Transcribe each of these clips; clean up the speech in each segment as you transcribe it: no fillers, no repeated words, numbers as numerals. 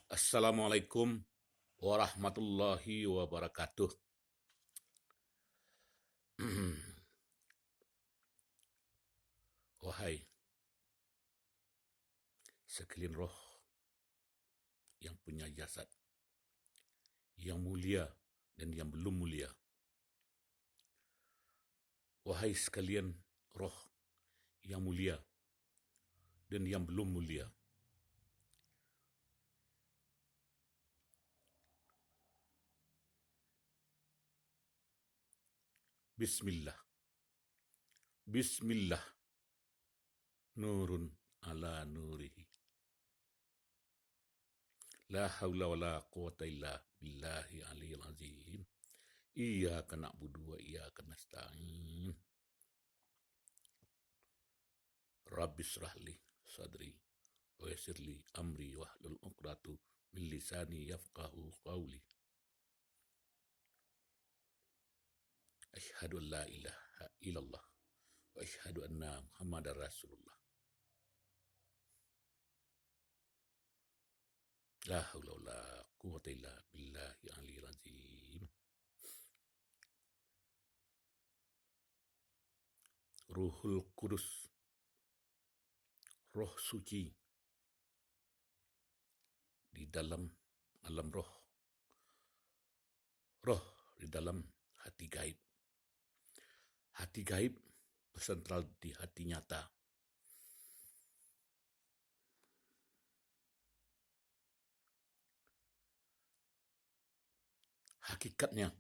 Assalamualaikum warahmatullahi wabarakatuh. Wahai sekalian roh yang punya jasad, yang mulia dan yang belum mulia. Wahai sekalian roh yang mulia dan yang belum mulia. Bismillah. Bismillah. Nurun ala nurihi. La haula wa la quwata illa billahi aliyil azim. Iyyaka na'budu wa iyyaka nasta'in. Rabbi shrahli sadri wa yassir li amri wahlul 'uqdatu min lisani yafqahu qawli. Asyhadu an la ilaha illallah wa asyhadu anna Muhammadar Rasulullah. La haula wa la quwwata illa billahi aliyil azim. Ruhul Kudus, roh suci di dalam alam roh, roh di dalam hati gaib. Hati gaib bersentral di hati nyata. Hakikatnya,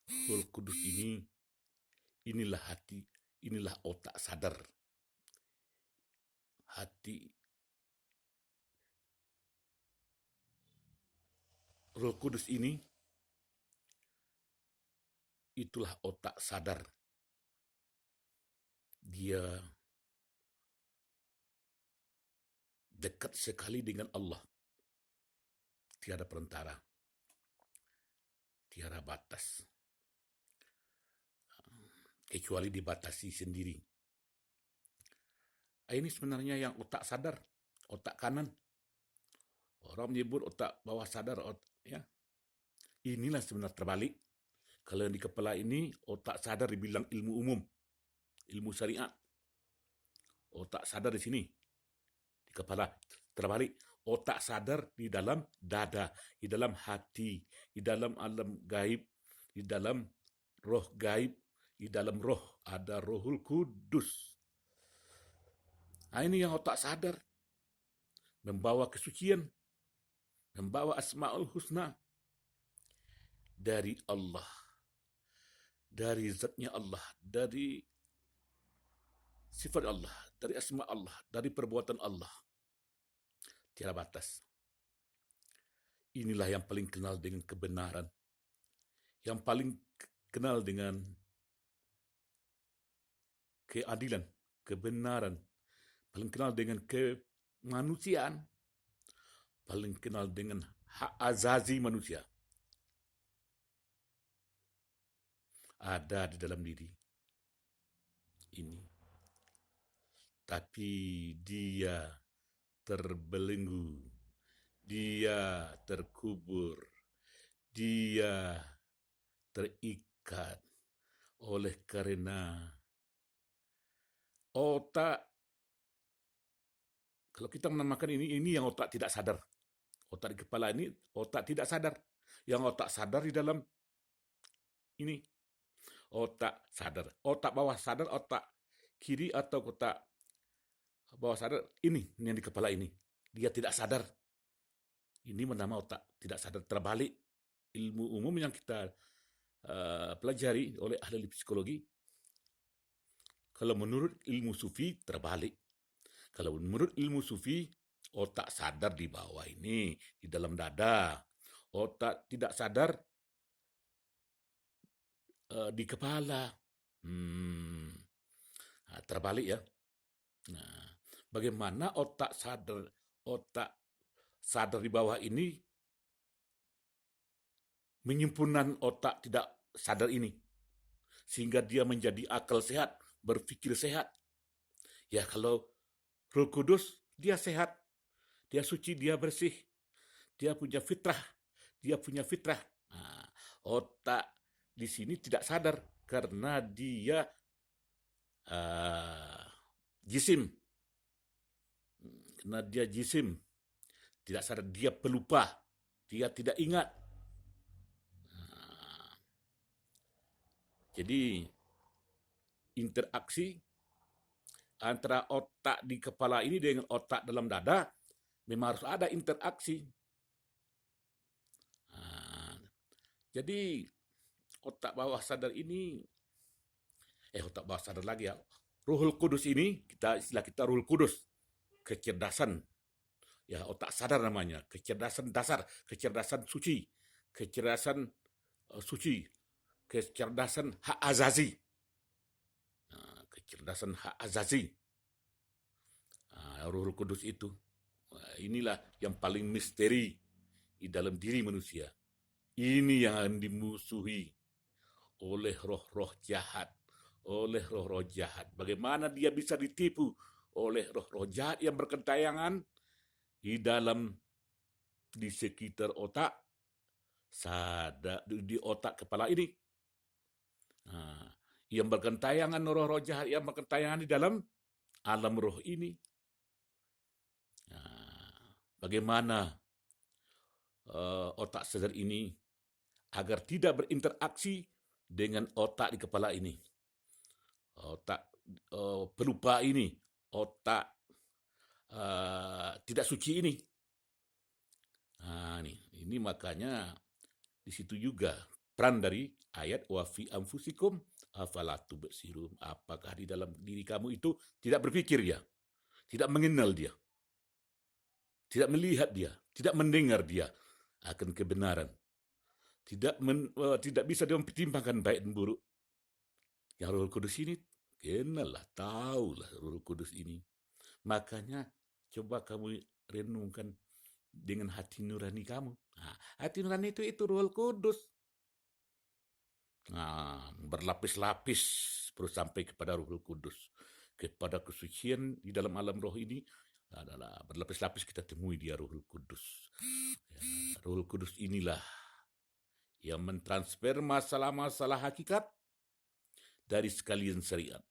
Ruhul Kudus inilah hati, inilah otak sadar. Hati Roh Kudus ini itulah otak sadar. Dia dekat sekali dengan Allah. Tiada perantara, tiada batas, kecuali dibatasi sendiri. Ini sebenarnya yang otak sadar, otak kanan. Orang menyebut otak bawah sadar, ya. Inilah sebenarnya terbalik. Kalau di kepala ini, otak sadar dibilang ilmu umum, ilmu syariat. Otak sadar di sini, di kepala. Terbalik, otak sadar di dalam dada, di dalam hati, di dalam alam gaib, di dalam roh gaib, di dalam roh ada Rohul Kudus. Ini yang otak sadar, membawa kesucian, membawa Asmaul Husna dari Allah, dari zatnya Allah, dari sifat Allah, dari asma Allah, dari perbuatan Allah. Tiada batas. Inilah yang paling kenal dengan kebenaran, yang paling kenal dengan keadilan, kebenaran, paling kenal dengan kemanusiaan, paling kenal dengan hak azazi manusia. Ada di dalam diri ini. Tapi dia terbelenggu, dia terkubur, dia terikat oleh karena otak. Kalau kita menamakan ini yang otak tidak sadar. Otak di kepala ini otak tidak sadar. Yang otak sadar di dalam ini otak sadar. Otak bawah sadar, otak kiri atau otak bawah sadar, ini yang di kepala ini. Dia tidak sadar. Ini bernama otak tidak sadar. Terbalik. Ilmu umum yang kita pelajari oleh ahli psikologi. Kalau menurut ilmu sufi terbalik. Kalau menurut ilmu sufi, otak sadar di bawah ini, di dalam dada. Otak tidak sadar di kepala. Terbalik ya. Nah, bagaimana otak sadar di bawah ini menyempurnakan otak tidak sadar ini, sehingga dia menjadi akal sehat, berpikir sehat. Ya, kalau Roh Kudus, dia sehat, dia suci, dia bersih. dia punya fitrah, dia punya fitrah. Nah, otak di sini tidak sadar karena dia jisim, karena dia jisim, tidak sadar, dia pelupa, dia tidak ingat. Nah, jadi interaksi antara otak di kepala ini dengan otak dalam dada memang harus ada interaksi. Nah, jadi otak bawah sadar ini, otak bawah sadar lagi ya. Ruhul Kudus ini, istilah kita Ruhul Kudus, kecerdasan. Ya, otak sadar namanya, kecerdasan dasar, kecerdasan suci, kecerdasan suci, kecerdasan hak azazi. Nah, kecerdasan hak azazi. Ruhul Kudus itu. Inilah yang paling misteri di dalam diri manusia. Ini yang dimusuhi oleh roh-roh jahat. Oleh roh-roh jahat. Bagaimana dia bisa ditipu oleh roh-roh jahat yang berkentayangan di sekitar otak sadar, di otak kepala ini. Nah, yang berkentayangan roh-roh jahat yang berkentayangan di dalam alam roh ini. Nah, bagaimana otak sadar ini agar tidak berinteraksi dengan otak di kepala ini, otak pelupa ini, otak tidak suci ini. Nah, ini makanya di situ juga peran dari ayat wa fi anfusikum afala tubsirun. Apakah di dalam diri kamu itu tidak berpikir dia, tidak mengenal dia, tidak melihat dia, tidak mendengar dia akan kebenaran. Tidak bisa mempertimbangkan baik dan buruk. Yang Roh Kudus ini kenal lah, tahulah Roh Kudus ini. Makanya coba kamu renungkan dengan hati nurani kamu. Nah, hati nurani itu Roh Kudus. Nah, berlapis-lapis terus sampai kepada Roh Kudus, kepada kesucian di dalam alam roh ini adalah berlapis-lapis kita temui dia Roh Kudus. Ya, Roh Kudus inilah yang mentransfer masalah-masalah hakikat dari sekalian syariat.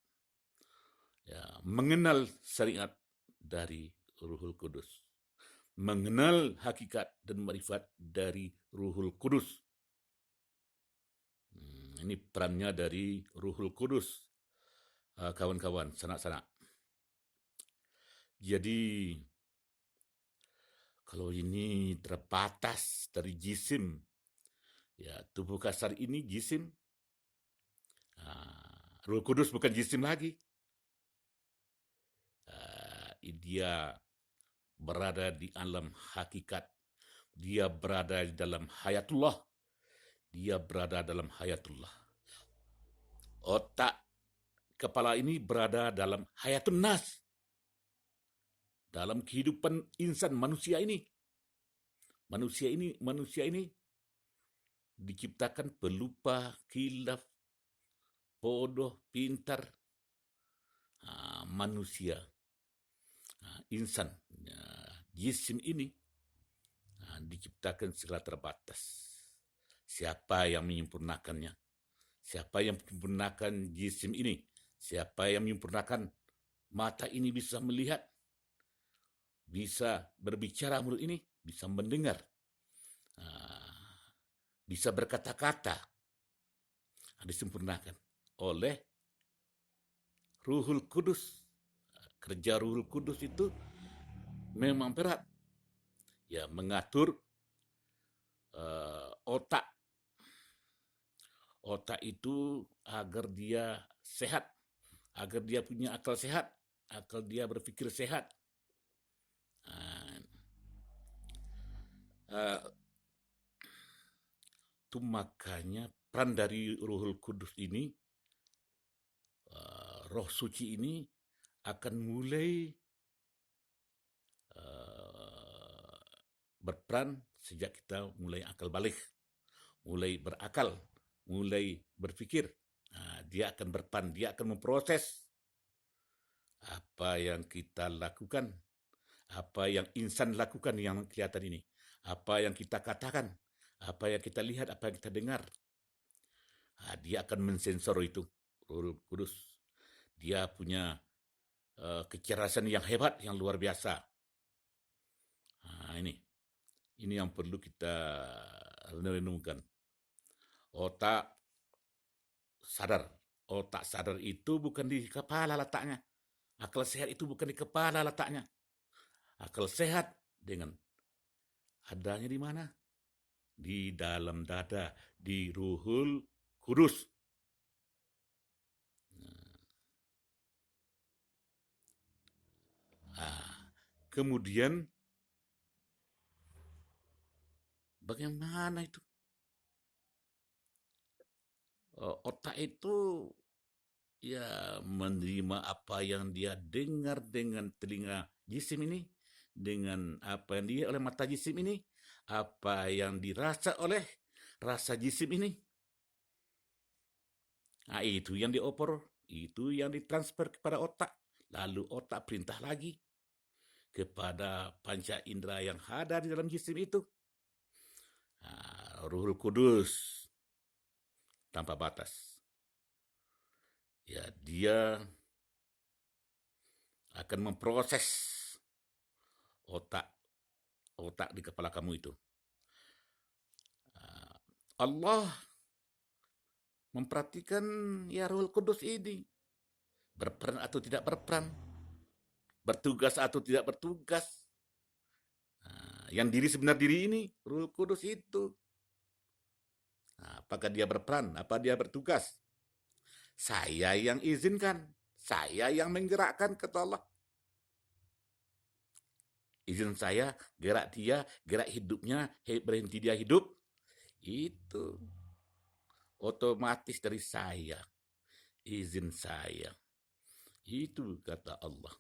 Ya, mengenal syariat dari Ruhul Kudus. Mengenal hakikat dan marifat dari Ruhul Kudus. Ini perannya dari Ruhul Kudus. Kawan-kawan, sanak-sanak. Jadi, kalau ini terbatas dari jisim, ya tubuh kasar ini jisim. Ruhul Kudus bukan jisim lagi. Dia berada di alam hakikat. Dia berada di dalam hayatullah. Dia berada dalam hayatullah. Otak kepala ini berada dalam hayatun nas. Dalam kehidupan insan manusia ini. Manusia ini diciptakan pelupa, kilaf, bodoh, pintar. Manusia, insan, jisim ini diciptakan segala terbatas. Siapa yang menyempurnakannya? Siapa yang menyempurnakan jisim ini? Siapa yang menyempurnakan mata ini bisa melihat? Bisa berbicara mulut ini? Bisa mendengar? Bisa berkata-kata? Disempurnakan oleh Ruhul Kudus. Kerja Ruhul Kudus itu memang berat. Ya, mengatur otak. Otak itu agar dia sehat, agar dia punya akal sehat, akal dia berpikir sehat. Itu makanya peran dari Ruhul Kudus ini, roh suci ini akan mulai berperan sejak kita mulai akal balik, mulai berakal, mulai berpikir. Dia akan berperan, dia akan memproses apa yang kita lakukan, apa yang insan lakukan yang kelihatan ini. apa yang kita katakan, apa yang kita lihat, apa yang kita dengar. Dia akan mensensor itu, Ruhul Kudus. Dia punya kecerdasan yang hebat, yang luar biasa. Ini yang perlu kita renungkan. Otak sadar. Otak sadar itu bukan di kepala letaknya. Akal sehat itu bukan di kepala letaknya. Akal sehat dengan adanya di mana? Di dalam dada, di Ruhul Kudus. Kemudian bagaimana itu? Otak itu ya menerima apa yang dia dengar dengan telinga jisim ini, dengan apa yang dilihat oleh mata jisim ini, apa yang dirasa oleh rasa jisim ini. Itu yang dioper, itu yang ditransfer kepada otak. Lalu otak perintah lagi kepada panca indera yang ada di dalam jisim itu. Ruhul Kudus tanpa batas. Ya, dia akan memproses otak di kepala kamu itu. Allah memperhatikan ya Ruhul Kudus ini berperan atau tidak berperan, bertugas atau tidak bertugas. Yang diri sebenar diri ini Ruhul Kudus itu. Apakah dia berperan? Apa dia bertugas? Saya yang izinkan, saya yang menggerakkan, kata Allah. Izin saya, gerak dia, gerak hidupnya, berhenti dia hidup. Itu otomatis dari saya, izin saya. Itu kata Allah.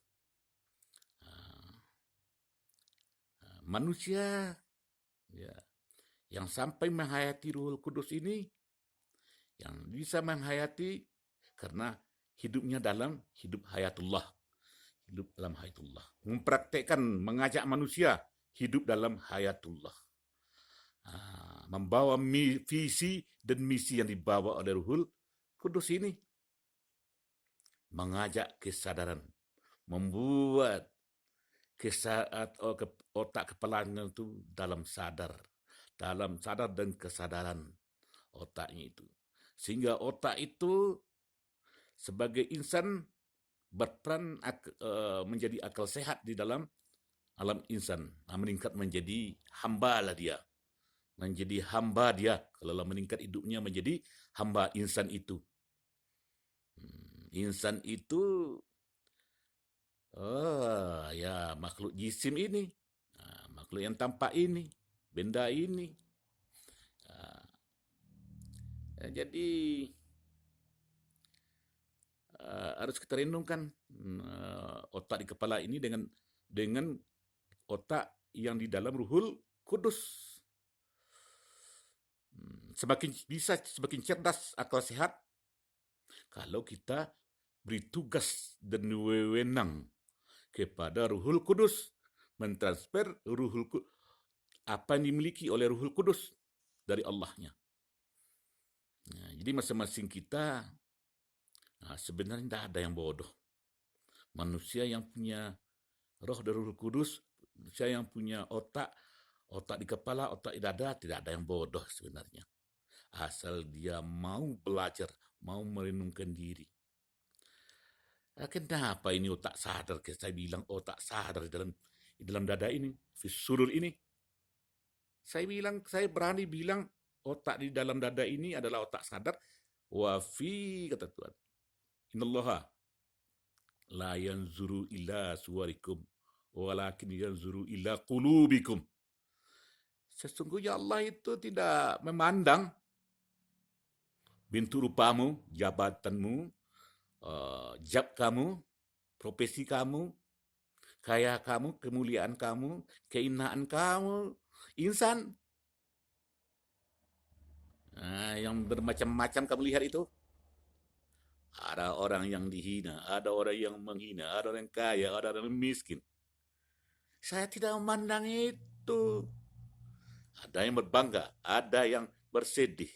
Manusia ya, yang sampai menghayati Ruhul Kudus ini, yang bisa menghayati karena hidupnya dalam hidup hayatullah. Hidup dalam hayatullah. Mempraktekkan, mengajak manusia hidup dalam hayatullah. Membawa visi dan misi yang dibawa oleh Ruhul Kudus ini. Mengajak kesadaran. Membuat otak kepalanya itu dalam sadar dan kesadaran otaknya itu, sehingga otak itu sebagai insan berperan menjadi akal sehat di dalam alam insan, meningkat menjadi hamba lah dia, kalau meningkat hidupnya menjadi hamba insan itu. Insan itu ya makhluk jisim ini, makhluk yang tampak ini, benda ini. Jadi harus kita renungkan otak di kepala ini dengan otak yang di dalam Ruhul Kudus. Semakin cerdas, akal sehat kalau kita beri tugas dan wewenang kepada Ruhul Kudus, mentransfer apa yang dimiliki oleh Ruhul Kudus dari Allahnya. Jadi masing-masing kita sebenarnya tidak ada yang bodoh. Manusia yang punya roh dari Ruhul Kudus, manusia yang punya otak di kepala, otak di dada, tidak ada yang bodoh sebenarnya. Asal dia mau belajar, mau merenungkan diri. Kenapa ini otak sadar? Saya bilang otak sadar di dalam dada ini, surur ini. Saya berani bilang otak di dalam dada ini adalah otak sadar. Wafi, kata Tuhan, innallaha la yanzuru ila suwarikum walakin yanzuru ila qulubikum. Sesungguhnya Allah itu tidak memandang bentuk rupamu, jabatanmu, jab kamu, profesi kamu, kaya kamu, kemuliaan kamu, keindahan kamu, insan. Yang bermacam-macam kamu lihat itu. Ada orang yang dihina, ada orang yang menghina, ada orang yang kaya, ada orang yang miskin. Saya tidak memandang itu. Ada yang berbangga, ada yang bersedih.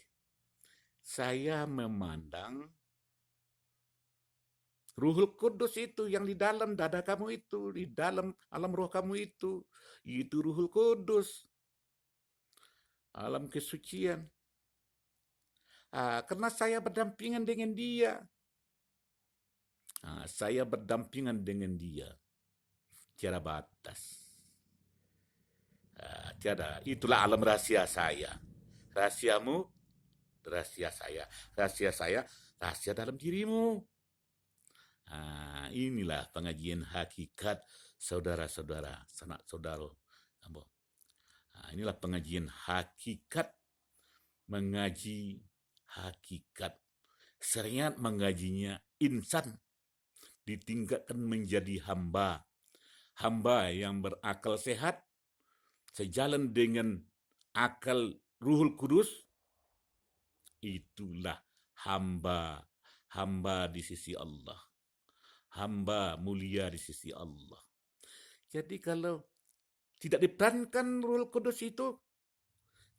Saya memandang Ruhul Kudus itu yang di dalam dada kamu itu, di dalam alam roh kamu itu Ruhul Kudus, alam kesucian. Karena saya berdampingan dengan dia, saya berdampingan dengan dia, tiada batas. Tiada, itulah alam rahasia saya. Rahasiamu, rahasia saya. Rahasia saya, rahasia dalam dirimu. Inilah pengajian hakikat saudara-saudara, sanak saudara. Inilah pengajian hakikat, mengaji hakikat. Seringat mengajinya insan, ditingkatkan menjadi hamba. Hamba yang berakal sehat, sejalan dengan akal Ruhul Kudus, itulah hamba. Hamba di sisi Allah. Hamba mulia di sisi Allah. Jadi kalau tidak diperankan Ruhul Kudus itu,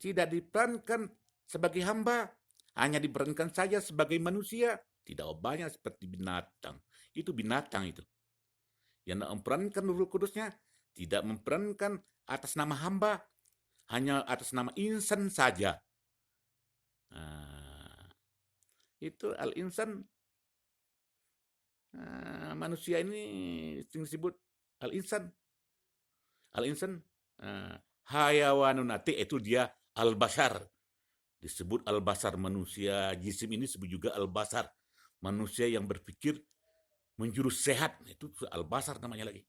tidak diperankan sebagai hamba, hanya diperankan saja sebagai manusia, tidak banyak seperti binatang. Itu binatang itu. Yang memperankan Ruhul Kudusnya, tidak memperankan atas nama hamba, hanya atas nama insan saja. Itu al-insan, manusia ini disebut al-insan. Al-insan, hayawanun ati, itu dia al-bashar. Disebut al-bashar, manusia jisim ini disebut juga al-bashar. Manusia yang berpikir menjurus sehat, itu al-bashar namanya lagi.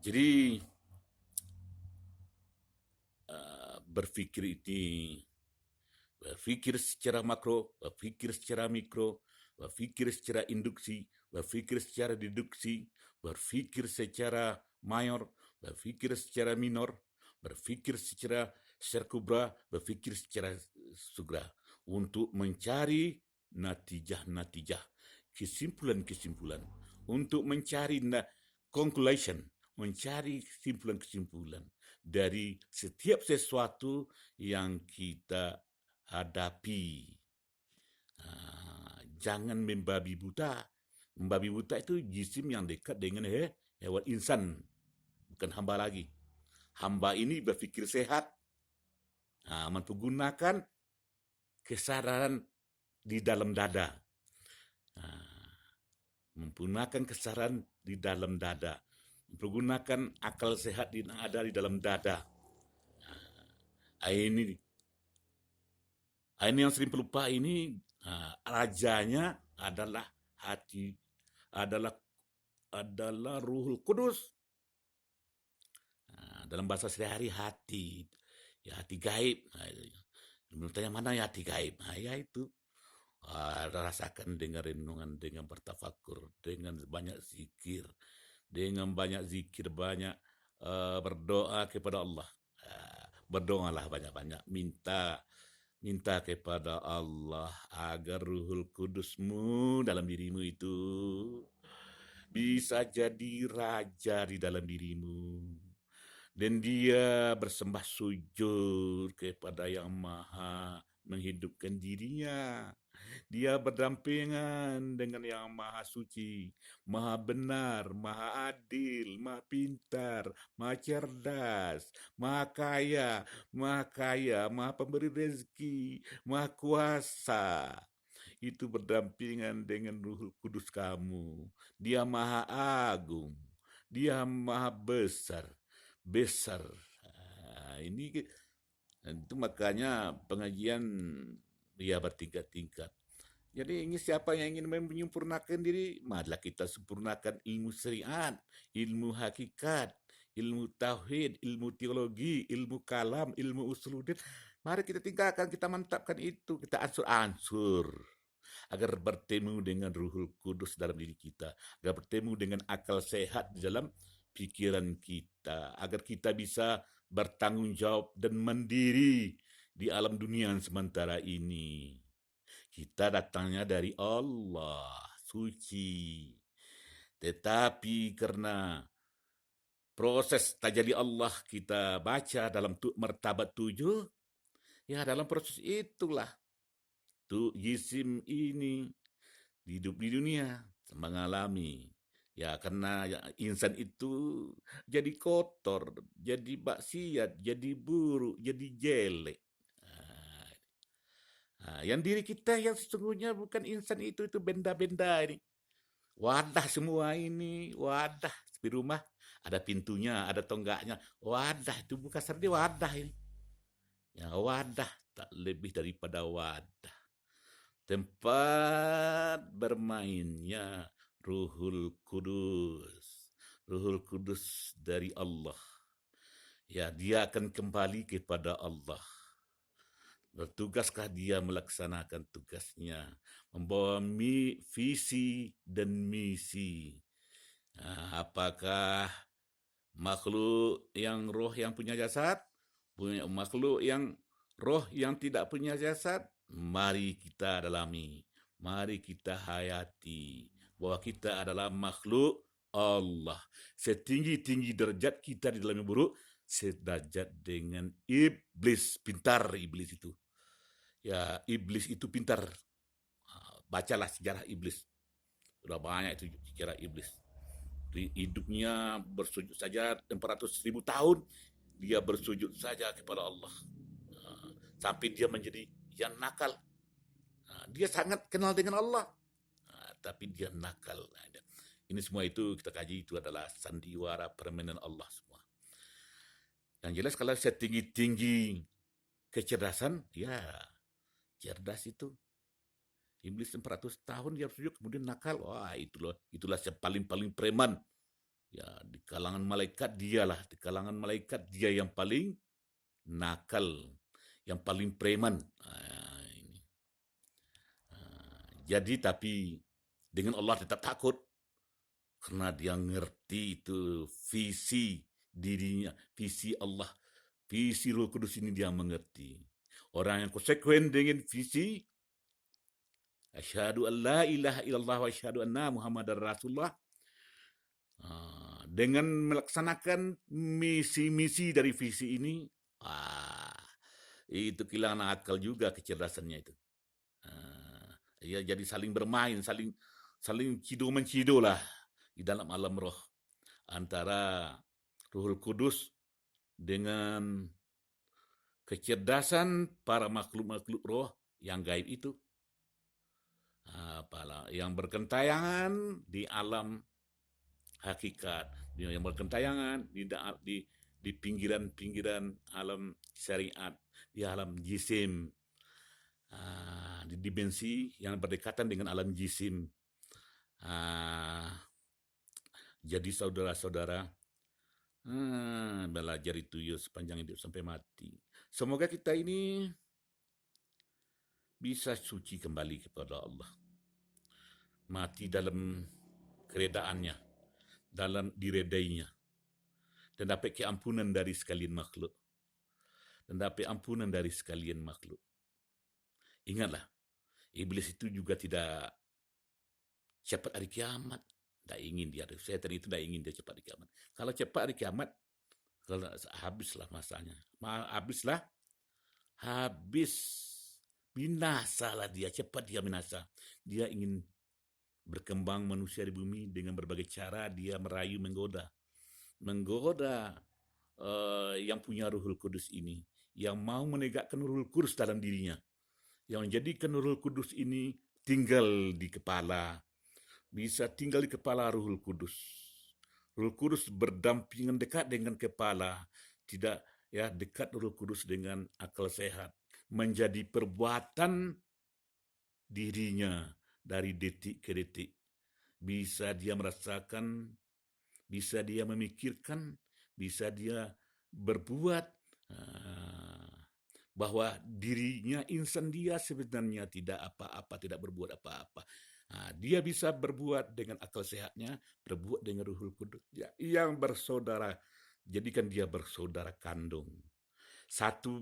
Jadi berpikir itu, berpikir secara makro, berpikir secara mikro, berpikir secara induksi, berpikir secara deduksi, berpikir secara mayor, berpikir secara minor, berpikir secara kubra, berpikir secara sugra, untuk mencari natijah-natijah, kesimpulan-kesimpulan, untuk mencari conclusion, mencari kesimpulan-kesimpulan dari setiap sesuatu yang kita hadapi. Jangan membabi buta. Membabi buta itu jisim yang dekat dengan hewan insan, bukan hamba lagi. Hamba ini berpikir sehat, mempergunakan kesadaran di dalam dada, menggunakan kesadaran di dalam dada, menggunakan akal sehat yang ada di dalam dada. Ini yang sering pelupa ini, rajanya adalah hati, adalah Ruhul Kudus. Dalam bahasa sehari-hari hati, ya hati gaib. Menurutnya mana ya hati gaib? Ya itu. Rasakan dengan renungan, dengan bertafakur, dengan banyak zikir, banyak berdoa kepada Allah. Berdoalah banyak-banyak, minta kepada Allah agar Ruhul Kudusmu dalam dirimu itu bisa jadi raja di dalam dirimu. Dan dia bersembah sujud kepada Yang Maha menghidupkan dirinya. Dia berdampingan dengan Yang Maha Suci, Maha Benar, Maha Adil, Maha Pintar, Maha Cerdas, Maha Kaya, Maha Pemberi rezeki, Maha Kuasa. Itu berdampingan dengan Ruhul Kudus kamu. Dia Maha Agung, dia Maha Besar. Ini itu makanya pengajian dia bertingkat-tingkat. Jadi ini siapa yang ingin menyempurnakan diri, marilah kita sempurnakan ilmu syariat, ilmu hakikat, ilmu tauhid, ilmu teologi, ilmu kalam, ilmu usuluddin. Mari kita tingkatkan, kita mantapkan itu, kita ansur-ansur agar bertemu dengan Ruhul Kudus dalam diri kita, agar bertemu dengan akal sehat di dalam pikiran kita, agar kita bisa bertanggung jawab dan mandiri di alam dunia sementara ini. Kita datangnya dari Allah, suci. Tetapi karena proses tajalli Allah kita baca dalam martabat 7, ya dalam proses itulah jisim ini hidup di dunia mengalami, ya karena ya, insan itu jadi kotor, jadi maksiat, jadi buruk, jadi jelek. Ah, yang diri kita yang sesungguhnya bukan insan itu benda-benda ini. Wadah semua ini, wadah di rumah ada pintunya, ada tonggaknya. Wadah itu bukan serdi wadah ini. Ya wadah tak lebih daripada wadah. Tempat bermainnya Ruhul Kudus. Ruhul Kudus dari Allah. Ya, dia akan kembali kepada Allah. Bertugaskah dia melaksanakan tugasnya, membawa visi dan misi. Apakah makhluk yang roh yang punya jasad, punya makhluk yang roh yang tidak punya jasad? Mari kita dalami, mari kita hayati bahwa kita adalah makhluk Allah. Setinggi-tinggi derajat kita di dalam yang buruk, sederajat dengan iblis. Pintar iblis itu. Ya, iblis itu pintar. Bacalah sejarah iblis. Sudah banyak itu sejarah iblis. Hidupnya bersujud saja 400.000 tahun. Dia bersujud saja kepada Allah. Sampai dia menjadi yang nakal. Dia sangat kenal dengan Allah. Tapi dia nakal. Ini semua itu kita kaji, itu adalah sandiwara permainan Allah semua. Yang jelas kalau setinggi-tinggi kecerdasan, ya cerdas itu. Iblis 400 tahun dia sujud kemudian nakal. Wah, itulah yang paling preman. Ya, di kalangan malaikat dialah, di kalangan malaikat dia yang paling nakal, yang paling preman. Jadi tapi dengan Allah tetap takut karena dia ngerti itu visi dirinya, visi Allah, visi Roh Kudus ini dia mengerti. Orang yang konsekuen dengan visi asyhadu an la ilaha illallah wa asyhadu anna muhammadar rasulullah, dengan melaksanakan misi-misi dari visi ini, itu kehilangan akal juga kecerdasannya itu. Ya jadi saling bermain, saling cido-mencido lah di dalam alam roh antara Ruhul Kudus dengan kecerdasan para makhluk-makhluk roh yang gaib itu. Yang berkentayangan di alam hakikat, yang berkentayangan di pinggiran-pinggiran alam syariat, di alam jisim, di dimensi yang berdekatan dengan alam jisim. Jadi saudara-saudara, belajar itu ya sepanjang hidup sampai mati. Semoga kita ini bisa suci kembali kepada Allah. Mati dalam keredaannya, dalam diredainya, dan dapat keampunan dari sekalian makhluk. Ingatlah, iblis itu juga tidak cepat hari kiamat. Tak ingin dia, setan itu tak ingin dia cepat hari kiamat. Kalau cepat hari kiamat, kalau habislah masanya. Habis. Binasalah dia, cepat dia binasa. Dia ingin berkembang manusia di bumi dengan berbagai cara, dia merayu, menggoda yang punya Ruhul Kudus ini, yang mau menegakkan Ruhul Kudus dalam dirinya, yang menjadikan Ruhul Kudus ini tinggal di kepala, bisa tinggal di kepala Ruhul Kudus. Ruhul Kudus berdampingan dekat dengan kepala, tidak ya dekat Ruhul Kudus dengan akal sehat, menjadi perbuatan dirinya dari detik ke detik. Bisa dia merasakan, bisa dia memikirkan, bisa dia berbuat bahwa dirinya, insan dia sebenarnya tidak apa-apa, tidak berbuat apa-apa. Dia bisa berbuat dengan akal sehatnya, berbuat dengan Ruhul Kudus yang bersaudara, jadikan dia bersaudara kandung. Satu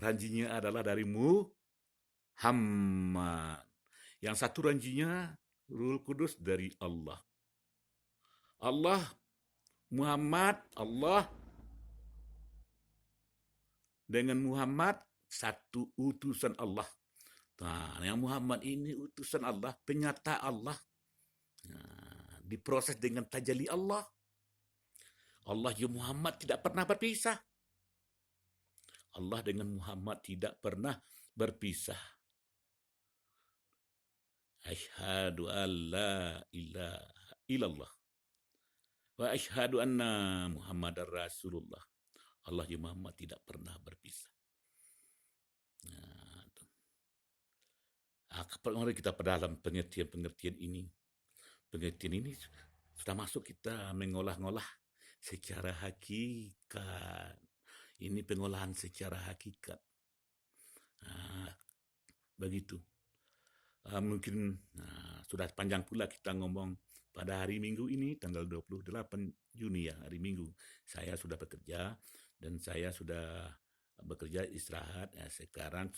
ranjinya adalah dari Muhammad. Yang satu ranjinya Ruhul Kudus dari Allah. Allah Muhammad, Allah dengan Muhammad satu utusan Allah. Nah, yang Muhammad ini utusan Allah, penyata Allah. Nah, diproses dengan tajalli Allah. Allah dan Muhammad tidak pernah berpisah. Allah dengan Muhammad tidak pernah berpisah. Asyhadu an la ilaha illallah wa asyhadu anna Muhammadar Rasulullah. Allah dan Muhammad tidak pernah berpisah. Nah, mari kita dalam pengertian ini. Pengertian ini sudah masuk kita mengolah-ngolah secara hakikat. Ini pengolahan secara hakikat. Begitu. Mungkin sudah panjang pula kita ngomong pada hari Minggu ini, tanggal 28 Juni ya, hari Minggu. Saya sudah bekerja dan saya sudah bekerja istirahat. Ya, sekarang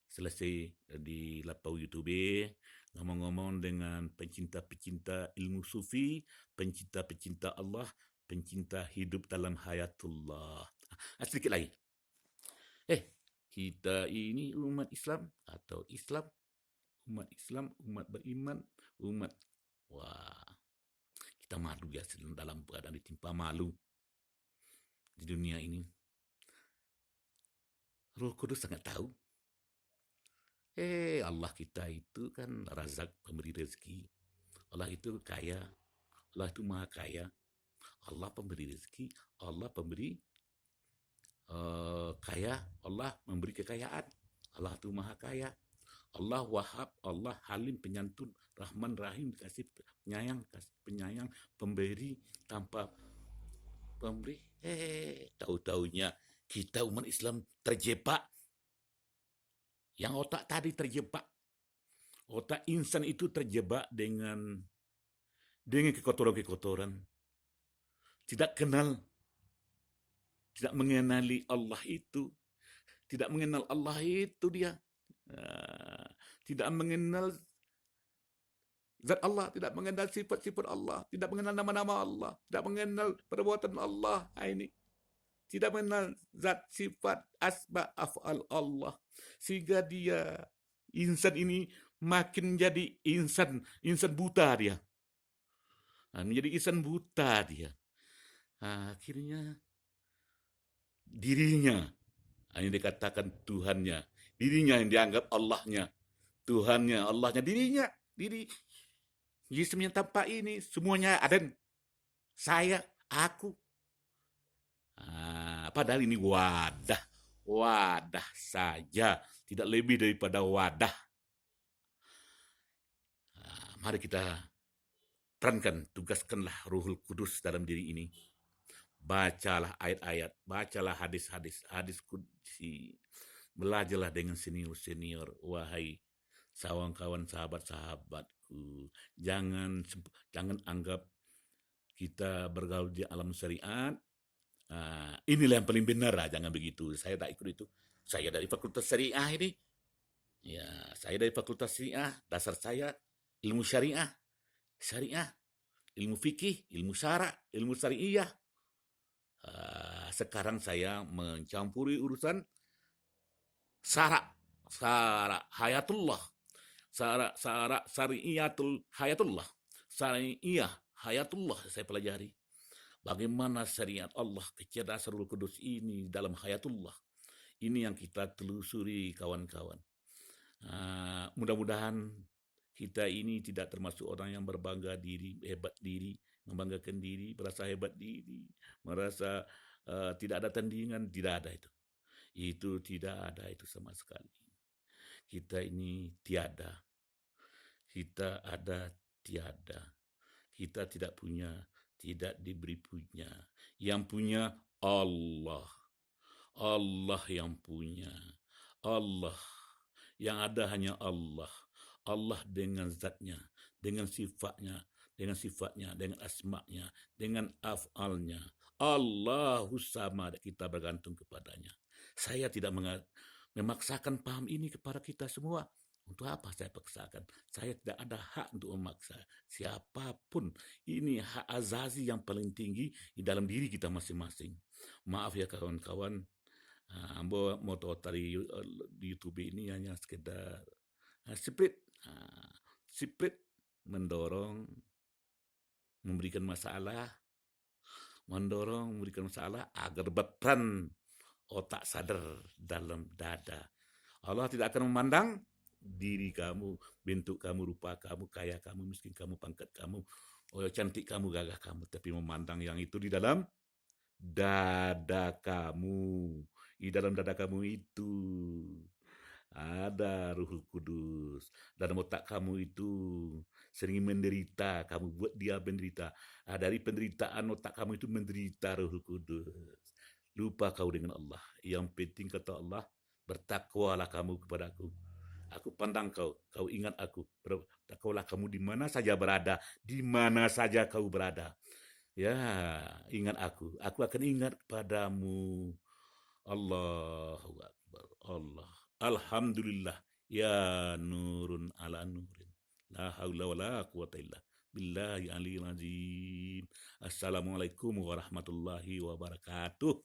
selesai di lapau YouTube, ngomong-ngomong dengan pencinta-pencinta ilmu sufi, pencinta-pencinta Allah, pencinta hidup dalam hayatullah. Sedikit lagi. Kita ini umat Islam atau Islam, umat Islam, umat beriman, umat. Wah, kita malu ya dalam keadaan ditimpa malu di dunia ini. Roh Kudus sangat tahu. Allah kita itu kan Razak, pemberi rezeki. Allah itu kaya. Allah itu maha kaya. Allah pemberi rezeki. Allah pemberi kaya. Allah memberi kekayaan. Allah itu maha kaya. Allah Wahab, Allah Halim, penyantun, Rahman, Rahim, kasih penyayang, pemberi tanpa pemberi. Tahu-taunya kita umat Islam terjebak. Yang otak tadi terjebak. Otak insan itu terjebak dengan kekotoran-kekotoran. Tidak kenal, tidak mengenali Allah itu. Tidak mengenal Allah itu dia. Tidak mengenal zat Allah, tidak mengenal sifat-sifat Allah, tidak mengenal nama-nama Allah, tidak mengenal perbuatan Allah. Ini tidak mengenal zat, sifat, asma, af'al Allah. Sehingga dia, insan ini makin jadi insan buta dia. Menjadi insan buta dia. Akhirnya dirinya, ini dikatakan Tuhannya, dirinya yang dianggap Allahnya, Tuhannya, Allahnya, diri jisim yang tampak ini semuanya ada. Saya, aku. Padahal ini wadah saja, tidak lebih daripada wadah. Mari kita perankan, tugaskanlah Ruhul Kudus dalam diri ini. Bacalah ayat-ayat, bacalah hadis-hadis, hadis qudsi. Belajarlah dengan senior-senior, wahai kawan-kawan, sahabat-sahabatku. Jangan anggap kita bergaul di alam syariat. Inilah yang paling benar, jangan begitu. Saya tak ikut itu. Saya dari Fakultas Syariah ini. Ya, saya dari Fakultas Syariah. Dasar saya ilmu syariah, ilmu fikih, ilmu syara, ilmu syariah. Sekarang saya mencampuri urusan syara hayatullah, syariatul hayatullah, syariah hayatullah. Saya pelajari bagaimana syariat Allah, kecerdasan Ruhul Kudus ini dalam hayatullah. Ini yang kita telusuri, kawan-kawan. Mudah-mudahan kita ini tidak termasuk orang yang berbangga diri, hebat diri, membanggakan diri, merasa hebat diri, merasa tidak ada tandingan. Tidak ada itu. Itu tidak ada itu sama sekali. Kita ini tiada. Kita ada tiada. Kita tidak punya, tidak diberi punya. Yang punya Allah. Allah yang punya. Allah. Yang ada hanya Allah. Allah dengan zatnya, dengan sifatnya, dengan asma'nya, dengan af'alnya. Allahus Samad, kita bergantung kepadanya. Saya tidak memaksakan paham ini kepada kita semua. Untuk apa saya paksakan? Saya tidak ada hak untuk memaksa siapapun. Ini hak azazi yang paling tinggi di dalam diri kita masing-masing. Maaf ya kawan-kawan, ambo mau tahu tadi di YouTube ini hanya sekedar siprit, siprit mendorong, memberikan masalah, memberikan masalah agar beban otak sadar dalam dada. Allah tidak akan memandang diri kamu, bentuk kamu, rupa kamu, kaya kamu, miskin kamu, pangkat kamu, cantik kamu, gagah kamu, tapi memandang yang itu di dalam dada kamu. Di dalam dada kamu itu ada Ruhul Kudus. Dalam otak kamu itu sering menderita, kamu buat dia menderita. Dari penderitaan otak kamu itu menderita Ruhul Kudus. Lupa kau dengan Allah. Yang penting kata Allah, bertakwalah kamu kepada aku. Aku pandang kau, kau ingat aku. Bertakwalah kamu di mana saja berada, di mana saja kau berada. Ya, ingat aku akan ingat padamu. Allahu Akbar. Allah. Alhamdulillah. Ya nurun ala nurin. La haula wa la quwata illa billahi aliyil azim. Assalamualaikum warahmatullahi wabarakatuh.